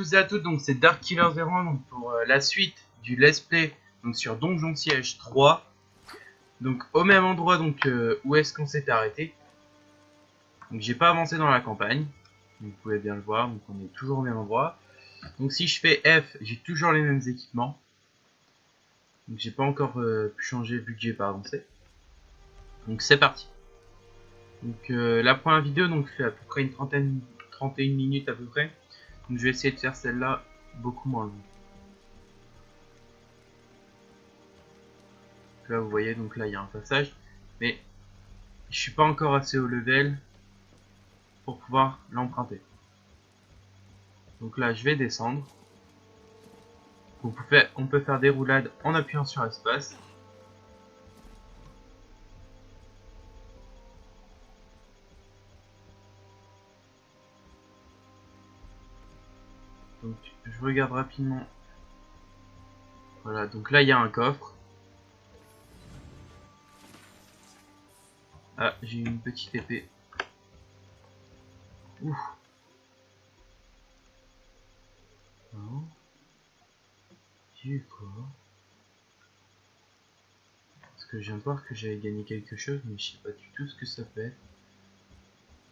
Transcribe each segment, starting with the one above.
tous et à toutes, donc c'est Dark Killer 01 donc pour la suite du let's play donc sur Donjon Siège 3. Donc au même endroit donc où est-ce qu'on s'était arrêté. Donc j'ai pas avancé dans la campagne, vous pouvez bien le voir, donc on est toujours au même endroit. Donc si je fais F, j'ai toujours les mêmes équipements. Donc j'ai pas encore pu changer vu que j'ai pas avancé. Donc c'est parti. Donc la première vidéo donc fait à peu près une 31 minutes à peu près. Donc je vais essayer de faire celle-là beaucoup moins longue. Là vous voyez, donc là il y a un passage, mais je suis pas encore assez haut level pour pouvoir l'emprunter. Donc là je vais descendre. On peut faire des roulades en appuyant sur espace. Donc je regarde rapidement. Voilà, donc là il y a un coffre. Ah, j'ai une petite épée. Ouh. Non. J'ai eu quoi? Parce que je viens de voir que j'avais gagné quelque chose, mais je sais pas du tout ce que ça fait.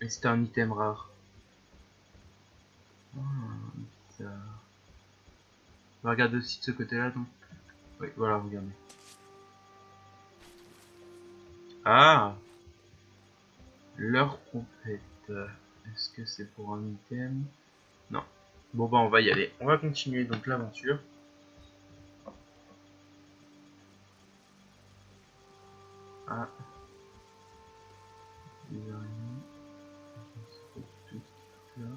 Et c'était un item rare. Ah, bizarre. On va regarder aussi de ce côté-là, donc. Oui, voilà, regardez. Ah! Leur prophète. Est-ce que c'est pour un item? Non. Bon bah on va y aller. On va continuer donc l'aventure. Ah. Des araignées. Je sais pas du tout ce qu'il y a.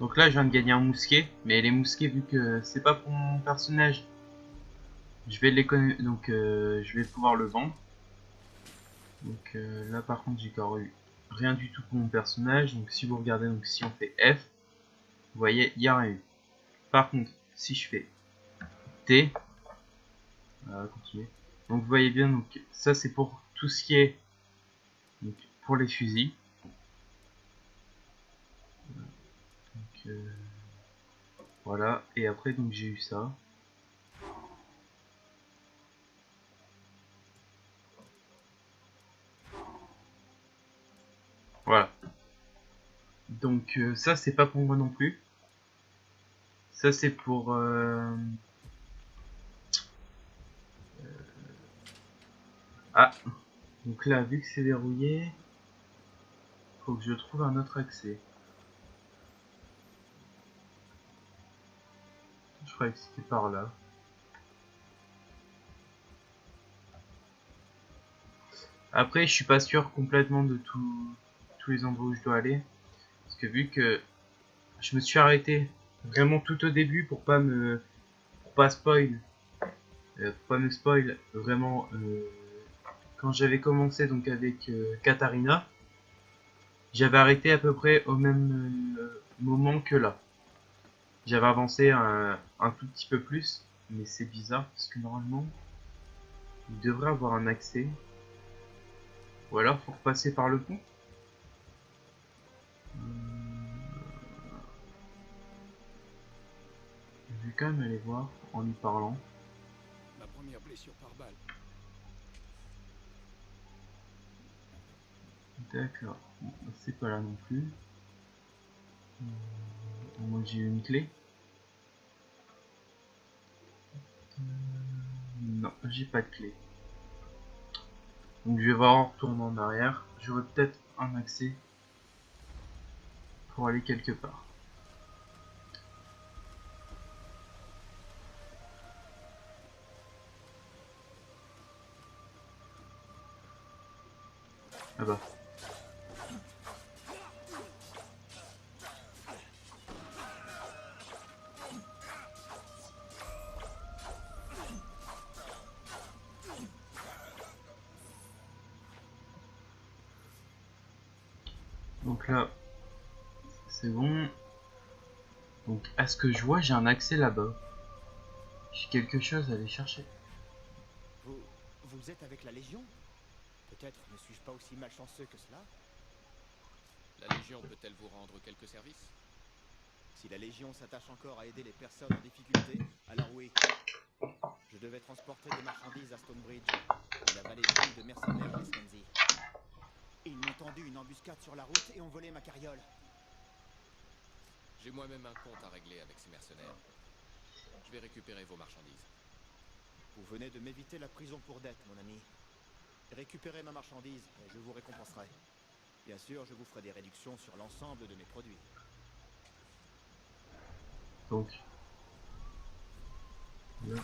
Donc là je viens de gagner un mousquet, mais les mousquets vu que c'est pas pour mon personnage, je vais donc je vais pouvoir le vendre. Donc là par contre j'ai encore eu rien du tout pour mon personnage. Donc si vous regardez, donc si on fait F, vous voyez il n'y a rien eu. Par contre si je fais T, continuer. Donc vous voyez bien, donc ça c'est pour tout ce qui est donc, pour les fusils. Donc, voilà, et après donc j'ai eu ça. Voilà. Donc ça c'est pas pour moi non plus. Ça c'est pour ah, donc là vu que c'est verrouillé, faut que je trouve un autre accès. Je croyais que c'était par là. Après je suis pas sûr complètement de tous les endroits où je dois aller. Parce que vu que je me suis arrêté vraiment tout au début pour pas spoil. Pour pas me spoil vraiment quand j'avais commencé donc avec Katarina, j'avais arrêté à peu près au même moment que là. J'avais avancé un tout petit peu plus, mais c'est bizarre parce que normalement il devrait avoir un accès. Ou alors faut repasser par le pont. Je vais quand même aller voir en lui parlant. Ma première blessure par balle. D'accord, bon, c'est pas là non plus. Moi j'ai eu une clé. Non, j'ai pas de clé. Donc je vais voir en retournant en arrière. J'aurai peut-être un accès pour aller quelque part. Ah bah. Donc là, c'est bon. Donc à ce que je vois, j'ai un accès là-bas. J'ai quelque chose à aller chercher. Vous êtes avec la Légion? Peut-être ne suis-je pas aussi malchanceux que cela? La Légion peut-elle vous rendre quelques services? Si la Légion s'attache encore à aider les personnes en difficulté, alors oui. Je devais transporter des marchandises à Stonebridge, et la vallée brûle de mercenaires les Swansea. Ils m'ont tendu une embuscade sur la route et ont volé ma carriole. J'ai moi-même un compte à régler avec ces mercenaires. Je vais récupérer vos marchandises. Vous venez de m'éviter la prison pour dette, mon ami. Récupérez ma marchandise et je vous récompenserai. Bien sûr, je vous ferai des réductions sur l'ensemble de mes produits. Donc. Là.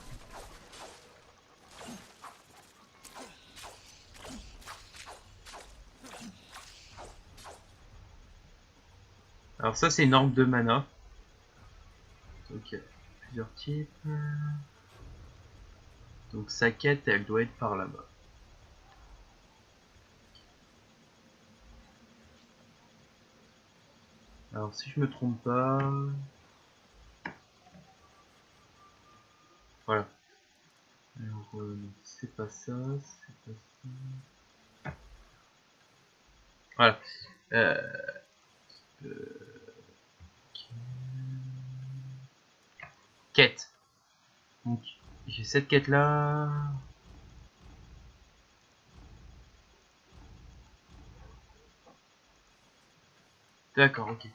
Alors ça c'est une orbe de mana. Donc il y a plusieurs types. Donc sa quête elle doit être par là-bas. Alors si je me trompe pas... Voilà. Alors c'est pas ça, c'est pas ça. Voilà. Quête. Donc j'ai cette quête là. D'accord, ok.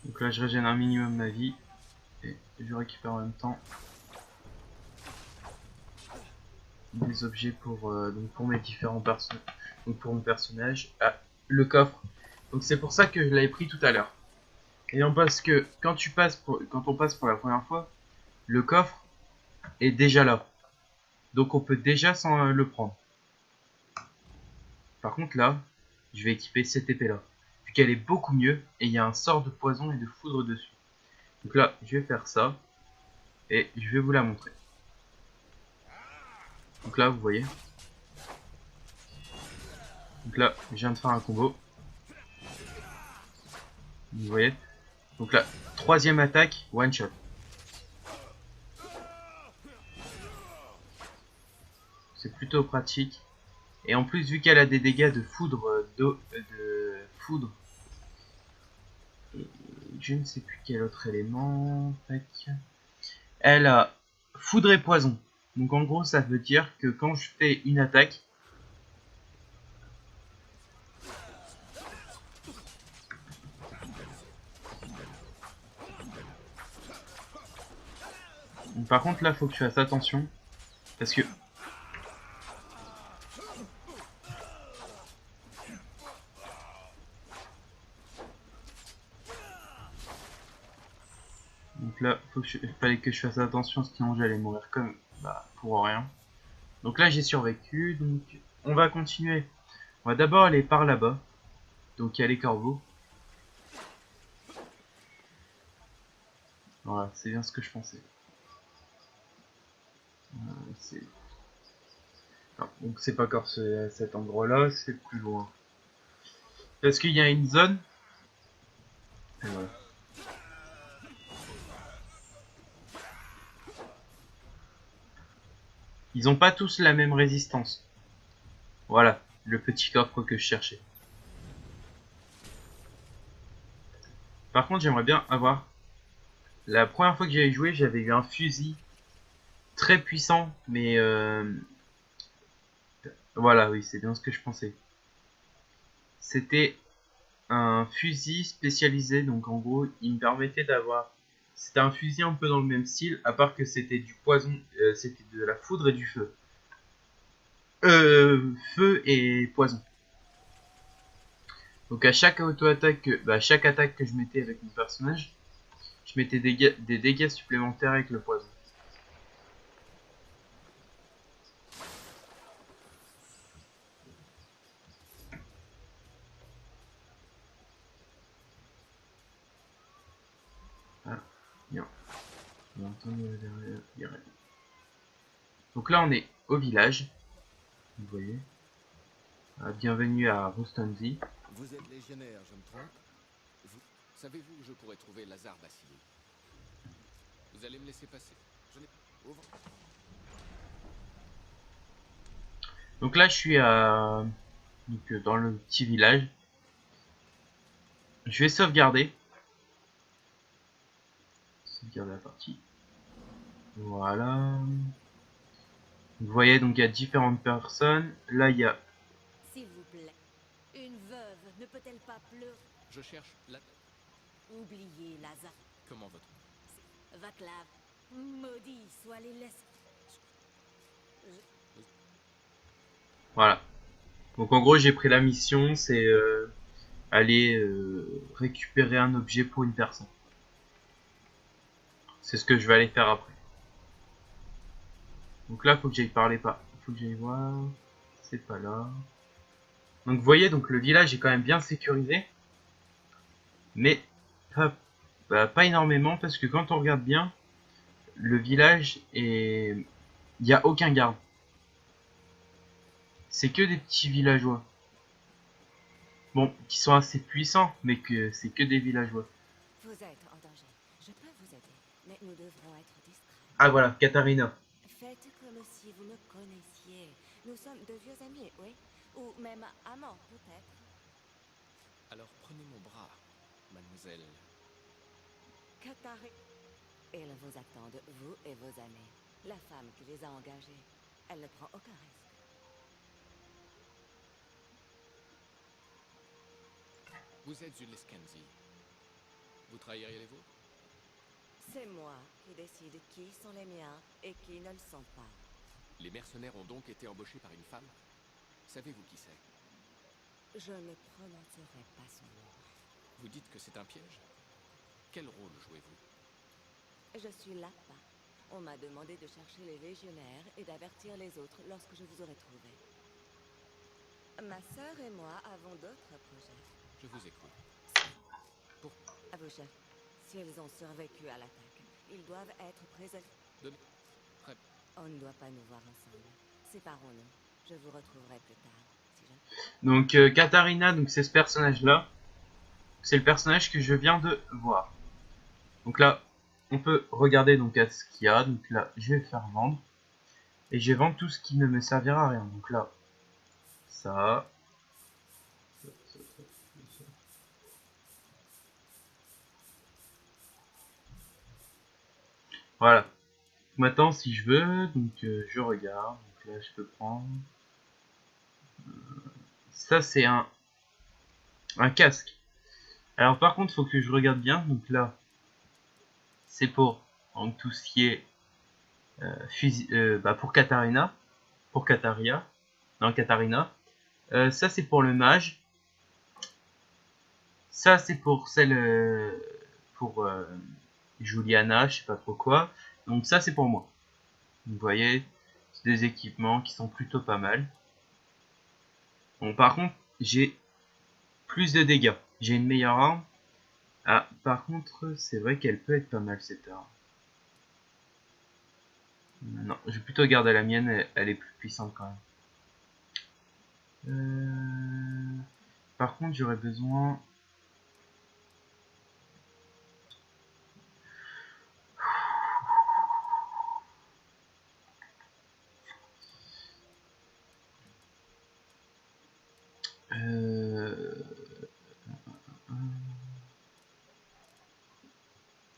Donc là je régène un minimum ma vie. Et je récupère en même temps des objets pour, donc pour mes différents personnages. Donc pour mon personnage. Ah, le coffre. Donc c'est pour ça que je l'avais pris tout à l'heure. Et non parce que quand on passe pour la première fois, le coffre est déjà là. Donc on peut déjà s'en le prendre. Par contre là, je vais équiper cette épée là. Vu qu'elle est beaucoup mieux et il y a un sort de poison et de foudre dessus. Donc là, je vais faire ça. Et je vais vous la montrer. Donc là, vous voyez. Donc là, je viens de faire un combo. Vous voyez. Donc là, troisième attaque, one shot. C'est plutôt pratique. Et en plus, vu qu'elle a des dégâts de foudre, de foudre, et je ne sais plus quel autre élément. Tac. Elle a foudre et poison. Donc en gros, ça veut dire que quand je fais une attaque, donc, par contre là, faut que je fasse attention parce que donc là, fallait que je fasse attention, sinon j'allais mourir comme pour rien. Donc là, j'ai survécu. Donc on va continuer. On va d'abord aller par là-bas. Donc il y a les corbeaux. Voilà, c'est bien ce que je pensais. Donc c'est pas encore cet endroit-là, c'est plus loin. Parce qu'il y a une zone. Et voilà. Ils ont pas tous la même résistance. Voilà, le petit coffre que je cherchais. Par contre, j'aimerais bien avoir... La première fois que j'avais joué, j'avais eu un fusil très puissant, mais... Voilà, oui, c'est bien ce que je pensais. C'était un fusil spécialisé, donc en gros, il me permettait d'avoir... C'était un fusil un peu dans le même style, à part que c'était du poison, c'était de la foudre et du feu. Feu et poison. Donc à chaque auto-attaque, chaque attaque que je mettais avec mon personnage, je mettais des dégâts supplémentaires avec le poison. Bien. On entend les rêves. Donc là, on est au village. Vous voyez. Bienvenue à Rustonzi. Vous êtes légionnaire, je me trompe? Savez-vous où je pourrais trouver Lazare Bassili? Vous allez me laisser passer. Je n'ai... Ouvre. Donc là, je suis dans le petit village. Je vais sauvegarder. Sauvegarder la partie. Voilà. Vous voyez, donc il y a différentes personnes. Là, il y a... S'il vous plaît, une veuve ne peut-elle pas pleurer? Je cherche la... Oubliez Lazare. Comment votre... Vaclav, maudit soient les laisses. Voilà. Donc en gros, j'ai pris la mission, c'est aller récupérer un objet pour une personne. C'est ce que je vais aller faire après. Donc là, faut que j'aille parler pas. Faut que j'aille voir. C'est pas là. Donc vous voyez, donc le village est quand même bien sécurisé. Mais pas énormément, parce que quand on regarde bien, le village est... Il n'y a aucun garde. C'est que des petits villageois. Bon, qui sont assez puissants, mais que c'est que des villageois. Vous êtes en danger. Je peux vous aider, mais nous devrons être discrets. Ah voilà, Katharina. Faites comme si vous me connaissiez. Nous sommes de vieux amis, oui? Ou même amants, peut-être. Alors prenez mon bras, mademoiselle. Katari. Ils vous attendent, vous et vos amis. La femme qui les a engagés, elle ne prend aucun risque. Vous êtes une Lescanzi. Vous trahiriez les vôtres? C'est moi qui décide qui sont les miens et qui ne le sont pas. Les mercenaires ont donc été embauchés par une femme? Savez-vous qui c'est? Je ne prononcerai pas son nom. Vous dites que c'est un piège? Quel rôle jouez-vous? Je suis Lappa. On m'a demandé de chercher les légionnaires et d'avertir les autres lorsque je vous aurai trouvé. Ma sœur et moi avons d'autres projets. Je vous écoute. À vos chefs, si elles ont survécu à l'attaque, ils doivent être préservés. Donnez... Très... On ne doit pas nous voir ensemble. Séparons-nous. Je vous retrouverai plus tard. Si jamais... Donc Katharina, donc c'est ce personnage-là. C'est le personnage que je viens de voir. Donc là, on peut regarder donc à ce qu'il y a. Donc là, je vais faire vendre. Et je vais vendre tout ce qui ne me servira à rien. Donc là, ça. Voilà. Maintenant, si je veux, donc je regarde. Donc là, je peux prendre. Ça, c'est un casque. Alors par contre, il faut que je regarde bien. Donc là, c'est pour donc, tout ce qui est pour Katharina, pour Kataria, non Katharina. Ça c'est pour le mage. Ça c'est pour celle pour Juliana, je sais pas trop quoi. Donc ça c'est pour moi. Vous voyez, c'est des équipements qui sont plutôt pas mal. Bon par contre, j'ai plus de dégâts. J'ai une meilleure arme. Ah, par contre, c'est vrai qu'elle peut être pas mal cette arme. Non, je vais plutôt garder la mienne, elle est plus puissante quand même. Par contre, j'aurais besoin...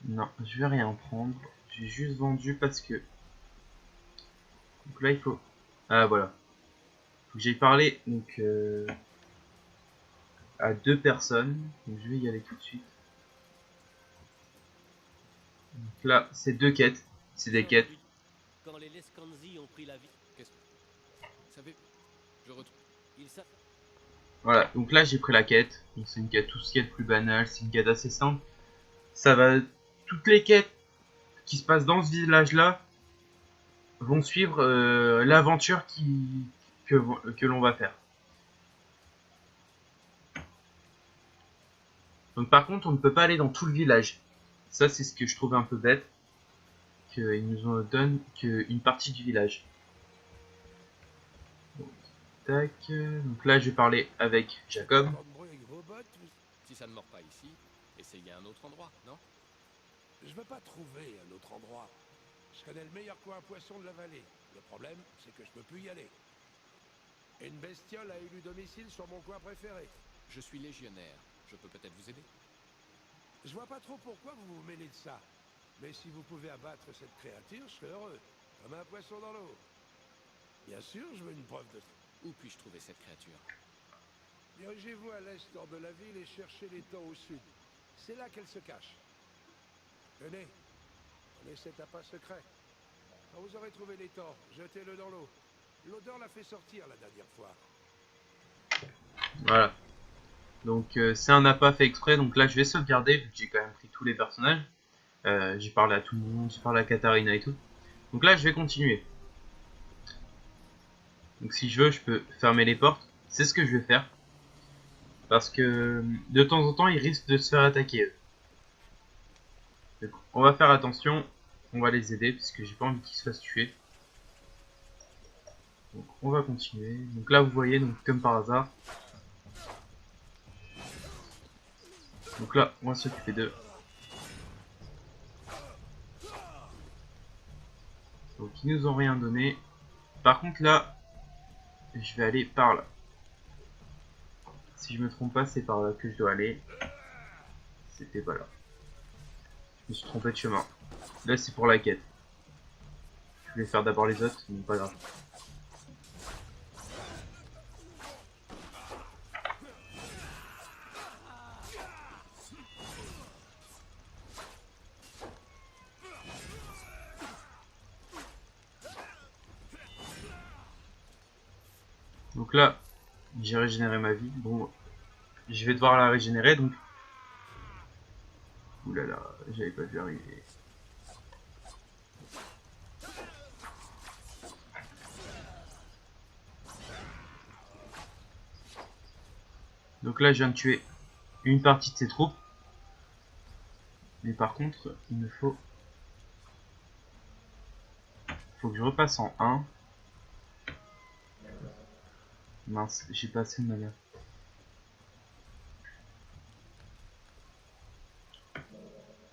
Non, je vais rien prendre. J'ai juste vendu parce que... Donc là, il faut... Ah, voilà. Faut que j'aille parler donc, à 2 personnes. Donc je vais y aller tout de suite. Donc là, c'est 2 quêtes. C'est des quêtes. Quand les Lescanzi ont pris la vie, Qu'est-ce que... Savez... Je retrouve... ils savent. Voilà, donc là j'ai pris la quête. Donc c'est une quête tout ce qui est de plus banal. C'est une quête assez simple. Ça va... Toutes les quêtes qui se passent dans ce village-là vont suivre l'aventure que l'on va faire. Donc par contre, on ne peut pas aller dans tout le village. Ça, c'est ce que je trouve un peu bête. Qu'ils nous en donnent qu'une partie du village. Donc, tac. Donc là, je vais parler avec Jacob. Si ça ne mord pas ici, essayez un autre endroit, non? Je veux pas trouver un autre endroit. Je connais le meilleur coin à poisson de la vallée. Le problème, c'est que je peux plus y aller. Une bestiole a élu domicile sur mon coin préféré. Je suis légionnaire. Je peux peut-être vous aider? Je vois pas trop pourquoi vous vous mêlez de ça. Mais si vous pouvez abattre cette créature, je serai heureux. Comme un poisson dans l'eau. Bien sûr, je veux une preuve de... Où puis-je trouver cette créature? Dirigez-vous à l'est hors de la ville et cherchez l'étang au sud. C'est là qu'elle se cache. Tenez, prenez cet appât secret. Quand vous aurez trouvé l'étang, jetez-le dans l'eau. L'odeur l'a fait sortir la dernière fois. Voilà. Donc c'est un appât fait exprès. Donc là, je vais sauvegarder vu que j'ai quand même pris tous les personnages. J'ai parlé à tout le monde, j'ai parlé à Katarina et tout. Donc là, je vais continuer. Donc si je veux, je peux fermer les portes. C'est ce que je vais faire. Parce que de temps en temps, ils risquent de se faire attaquer. Donc, on va faire attention. On va les aider puisque j'ai pas envie qu'ils se fassent tuer. Donc on va continuer. Donc là, vous voyez, donc comme par hasard. Donc là, on va s'occuper d'eux. Donc ils nous ont rien donné. Par contre là, je vais aller par là. Si je me trompe pas, c'est par là que je dois aller. C'était pas là. Je me suis trompé de chemin. Là c'est pour la quête. Je vais faire d'abord les autres, mais pas grave. Donc là, j'ai régénéré ma vie. Bon, je vais devoir la régénérer donc. Ouh là là, j'avais pas vu arriver. Donc là, je viens de tuer une partie de ses troupes. Mais par contre, il me faut que je repasse en 1. Mince, j'ai pas assez de mana.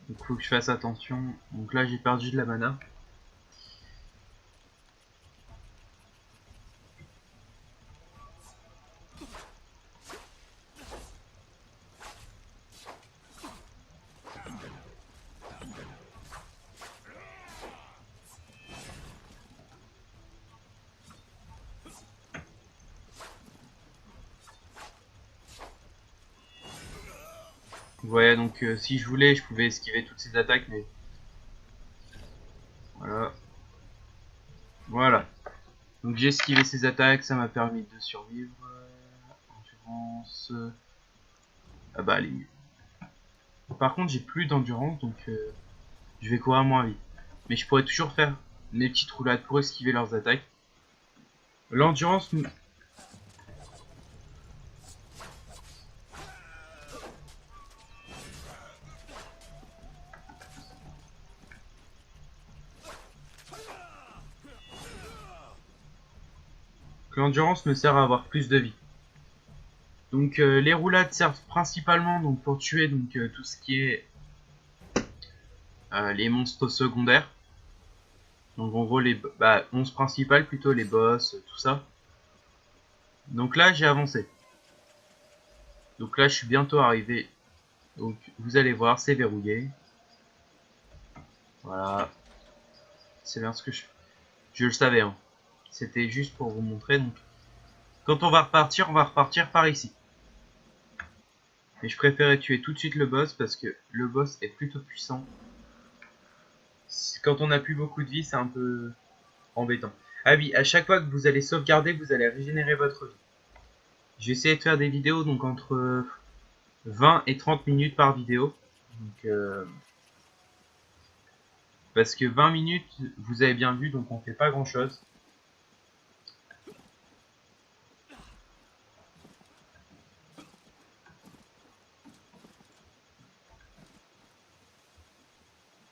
Donc faut que je fasse attention. Donc là j'ai perdu de la mana. Ouais, donc si je voulais, je pouvais esquiver toutes ces attaques, mais voilà. Voilà. Donc j'ai esquivé ces attaques, ça m'a permis de survivre. Endurance. Ah bah elle est mieux. Par contre, j'ai plus d'endurance, donc je vais courir moins vite. Mais je pourrais toujours faire mes petites roulades pour esquiver leurs attaques. L'endurance. L'endurance me sert à avoir plus de vie. Donc les roulades servent principalement donc, pour tuer donc, tout ce qui est les monstres secondaires. Donc en gros les monstres principales plutôt, les boss, tout ça. Donc là j'ai avancé. Donc là je suis bientôt arrivé. Donc vous allez voir, c'est verrouillé. Voilà. C'est bien ce que je le savais. Hein. C'était juste pour vous montrer. Donc quand on va repartir par ici. Mais je préférais tuer tout de suite le boss parce que le boss est plutôt puissant. Quand on n'a plus beaucoup de vie, c'est un peu embêtant. Ah oui, à chaque fois que vous allez sauvegarder, vous allez régénérer votre vie. J'ai essayé de faire des vidéos donc entre 20 et 30 minutes par vidéo. Donc, parce que 20 minutes, vous avez bien vu, donc on fait pas grand chose.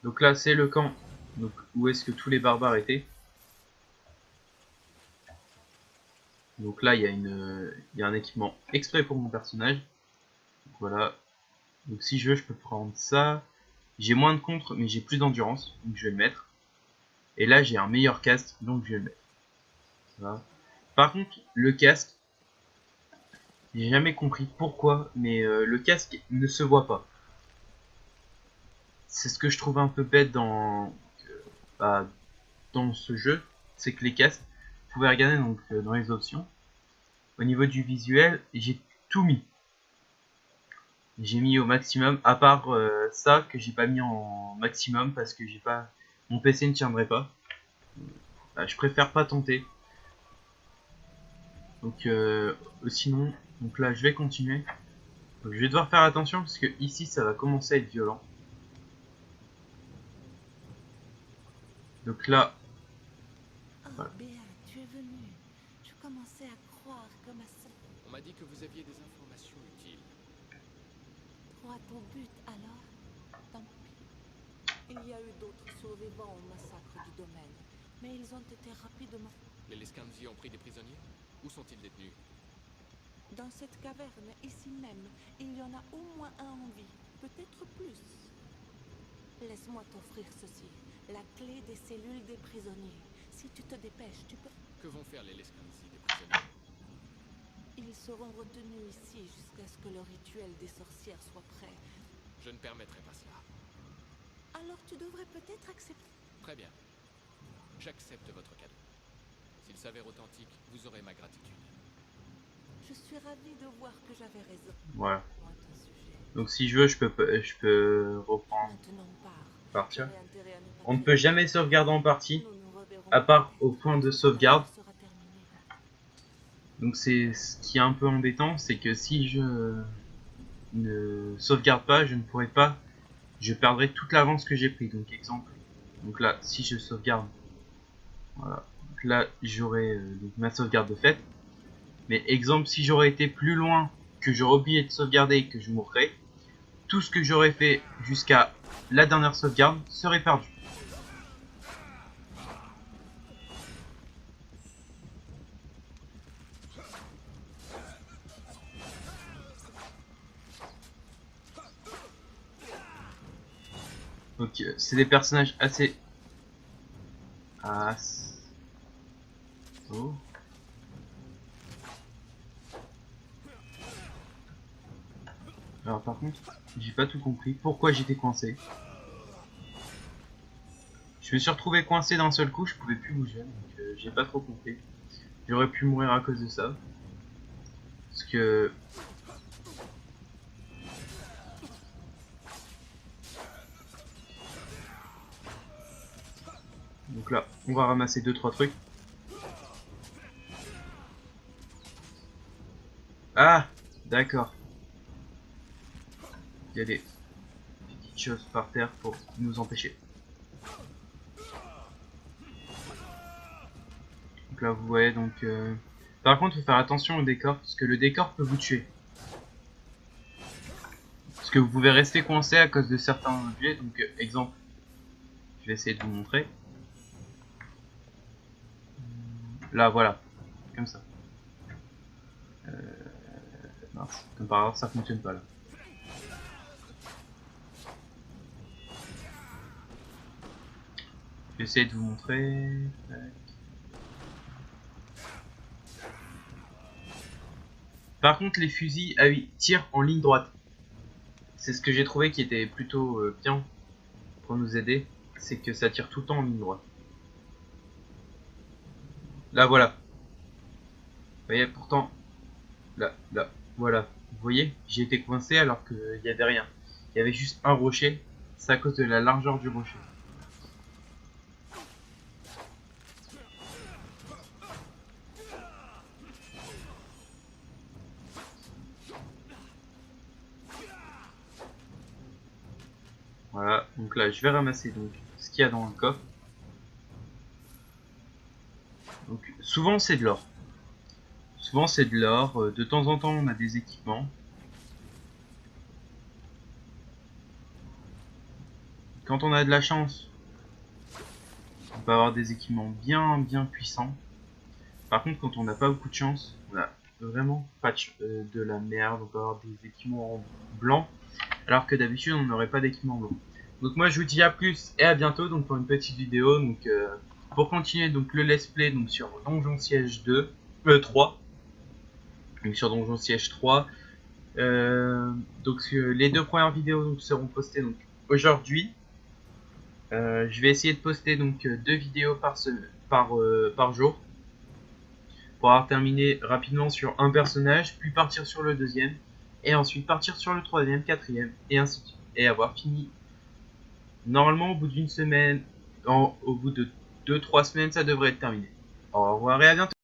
Donc là, c'est le camp. Donc où est-ce que tous les barbares étaient. Donc là, il y a un équipement exprès pour mon personnage. Donc voilà. Donc si je veux, je peux prendre ça. J'ai moins de contre, mais j'ai plus d'endurance. Donc je vais le mettre. Et là, j'ai un meilleur casque, donc je vais le mettre. Voilà. Par contre, le casque, j'ai jamais compris pourquoi, mais le casque ne se voit pas. C'est ce que je trouve un peu bête dans ce jeu, c'est que les casques, vous pouvez regarder donc dans les options. Au niveau du visuel, j'ai tout mis. J'ai mis au maximum, à part ça que j'ai pas mis en maximum parce que j'ai pas, mon PC ne tiendrait pas. Je préfère pas tenter. Donc sinon, donc là je vais continuer. Donc, je vais devoir faire attention parce que ici ça va commencer à être violent. Donc là, Oh, voilà. Béa, tu es venue. Je commençais à croire que ma sœur... On m'a dit que vous aviez des informations utiles. Droit au but, alors? Tant pis. Il y a eu d'autres survivants au massacre du domaine, mais ils ont été rapidement... Les Lescanzi ont pris des prisonniers? Où sont-ils détenus? Dans cette caverne, ici même, il y en a au moins un en vie, peut-être plus. Laisse-moi t'offrir ceci, la clé des cellules des prisonniers. Si tu te dépêches, tu peux... Que vont faire les Lescanzi des prisonniers? Ils seront retenus ici jusqu'à ce que le rituel des sorcières soit prêt. Je ne permettrai pas cela. Alors tu devrais peut-être accepter... Très bien. J'accepte votre cadeau. S'il s'avère authentique, vous aurez ma gratitude. Je suis ravie de voir que j'avais raison. Voilà. Moi, ton sujet. Donc si je veux, je peux reprendre, Maintenant, partir. J'aurais intérêt à ne pas On ne te peut laisser. jamais sauvegarder en partie, Nous nous reverrons à part peut-être au point de quand sauvegarde. l'aventure sera terminée. Donc c'est ce qui est un peu embêtant, c'est que si je ne sauvegarde pas, je ne pourrai pas, je perdrai toute l'avance que j'ai pris. Donc exemple, donc là, si je sauvegarde, voilà, donc là j'aurai ma sauvegarde de fait. Mais exemple, si j'aurais été plus loin, que j'aurais oublié de sauvegarder et que je mourrais, tout ce que j'aurais fait jusqu'à la dernière sauvegarde serait perdu. Donc c'est des personnages assez... Oh. Alors par contre, j'ai pas tout compris. Pourquoi j'étais coincé? Je me suis retrouvé coincé d'un seul coup, je pouvais plus bouger, donc j'ai pas trop compris. J'aurais pu mourir à cause de ça. Parce que... Donc là, on va ramasser 2-3 trucs. Ah, d'accord. Il y a des petites choses par terre pour nous empêcher. Donc là, vous voyez, donc... Par contre, il faut faire attention au décor, parce que le décor peut vous tuer. Parce que vous pouvez rester coincé à cause de certains objets. Donc, exemple, je vais essayer de vous montrer. Là, voilà. Comme ça. Mince. Comme par hasard, ça fonctionne pas là. Je vais essayer de vous montrer. Par contre, les fusils, ah oui, tirent en ligne droite. C'est ce que j'ai trouvé qui était plutôt bien pour nous aider. C'est que ça tire tout le temps en ligne droite. Là, voilà. Vous voyez, pourtant, là, voilà. Vous voyez, j'ai été coincé alors qu'il n'y avait rien. Il y avait juste un rocher. C'est à cause de la largeur du rocher. Voilà, donc là je vais ramasser donc ce qu'il y a dans le coffre. Donc souvent c'est de l'or. Souvent c'est de l'or, de temps en temps on a des équipements. quand on a de la chance, on peut avoir des équipements bien puissants. Par contre, quand on n'a pas beaucoup de chance, on a vraiment pas de la merde. On peut avoir des équipements en blanc, alors que d'habitude on n'aurait pas d'équipement blanc. Donc moi je vous dis à plus et à bientôt donc pour une petite vidéo. Donc pour continuer donc le let's play donc sur Donjon Siege 3. Donc sur Donjon Siege 3. Donc les 2 premières vidéos donc, seront postées donc aujourd'hui. Je vais essayer de poster donc 2 vidéos par jour pour avoir terminé rapidement sur un personnage, puis partir sur le deuxième, et ensuite partir sur le troisième, quatrième, et ainsi de suite, et avoir fini. Normalement, au bout d'une semaine, au bout de 2-3 semaines, ça devrait être terminé. Au revoir et à bientôt.